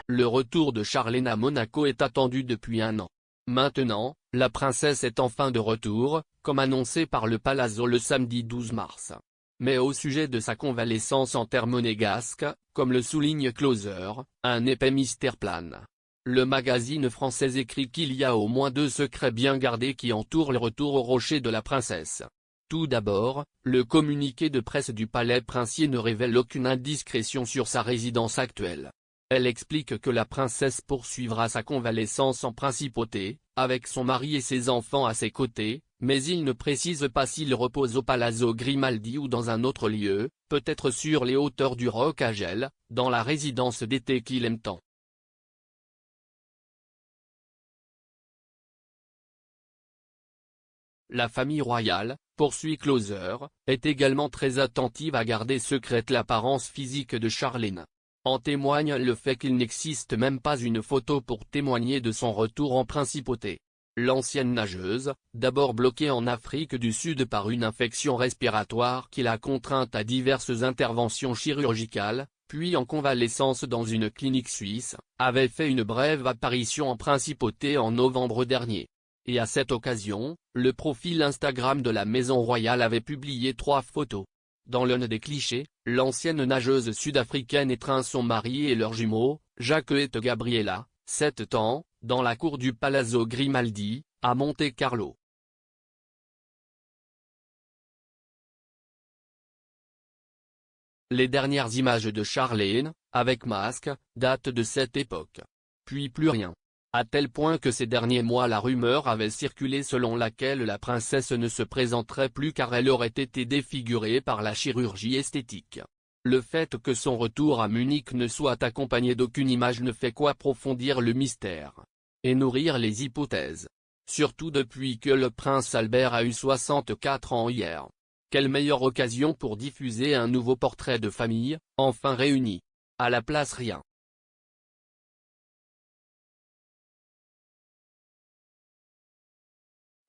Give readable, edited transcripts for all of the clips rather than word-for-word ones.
Le retour de Charlène à Monaco est attendu depuis un an. Maintenant, la princesse est enfin de retour, comme annoncé par le Palazzo le samedi 12 mars. Mais au sujet de sa convalescence en terre monégasque, comme le souligne Closer, un épais mystère plane. Le magazine français écrit qu'il y a au moins 2 secrets bien gardés qui entourent le retour au rocher de la princesse. Tout d'abord, le communiqué de presse du palais princier ne révèle aucune indiscrétion sur sa résidence actuelle. Elle explique que la princesse poursuivra sa convalescence en principauté, avec son mari et ses enfants à ses côtés, mais il ne précise pas s'il repose au Palazzo Grimaldi ou dans un autre lieu, peut-être sur les hauteurs du Rocagel, dans la résidence d'été qu'il aime tant. La famille royale, poursuit Closer, est également très attentive à garder secrète l'apparence physique de Charlène. En témoigne le fait qu'il n'existe même pas une photo pour témoigner de son retour en principauté. L'ancienne nageuse, d'abord bloquée en Afrique du Sud par une infection respiratoire qui l'a contrainte à diverses interventions chirurgicales, puis en convalescence dans une clinique suisse, avait fait une brève apparition en principauté en novembre dernier. Et à cette occasion, le profil Instagram de la maison royale avait publié 3 photos. Dans l'un des clichés, l'ancienne nageuse sud-africaine étreint son mari et leurs jumeaux, Jacques et Gabriella, 7 ans, dans la cour du Palazzo Grimaldi, à Monte-Carlo. Les dernières images de Charlène, avec masque, datent de cette époque. Puis plus rien. À tel point que ces derniers mois la rumeur avait circulé selon laquelle la princesse ne se présenterait plus car elle aurait été défigurée par la chirurgie esthétique. Le fait que son retour à Munich ne soit accompagné d'aucune image ne fait qu'approfondir le mystère. Et nourrir les hypothèses. Surtout depuis que le prince Albert a eu 64 ans hier. Quelle meilleure occasion pour diffuser un nouveau portrait de famille, enfin réuni. À la place rien.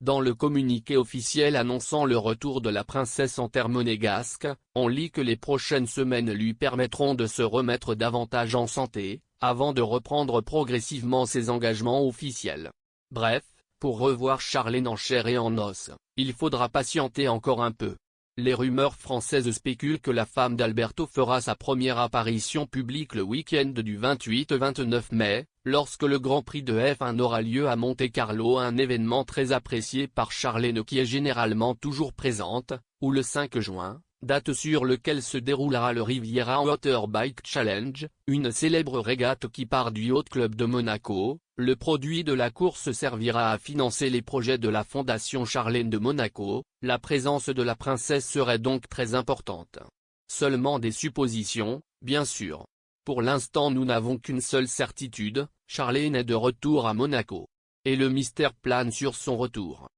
Dans le communiqué officiel annonçant le retour de la princesse en terre monégasque, on lit que les prochaines semaines lui permettront de se remettre davantage en santé, avant de reprendre progressivement ses engagements officiels. Bref, pour revoir Charlène en chair et en os, il faudra patienter encore un peu. Les rumeurs françaises spéculent que la femme d'Alberto fera sa première apparition publique le week-end du 28-29 mai, lorsque le Grand Prix de F1 aura lieu à Monte-Carlo, un événement très apprécié par Charlène qui est généralement toujours présente, ou le 5 juin, date sur lequel se déroulera le Riviera Water Bike Challenge, une célèbre régate qui part du Yacht Club de Monaco. Le produit de la course servira à financer les projets de la Fondation Charlène de Monaco. La présence de la princesse serait donc très importante. Seulement des suppositions, bien sûr. Pour l'instant nous n'avons qu'une seule certitude, Charlène est de retour à Monaco. Et le mystère plane sur son retour.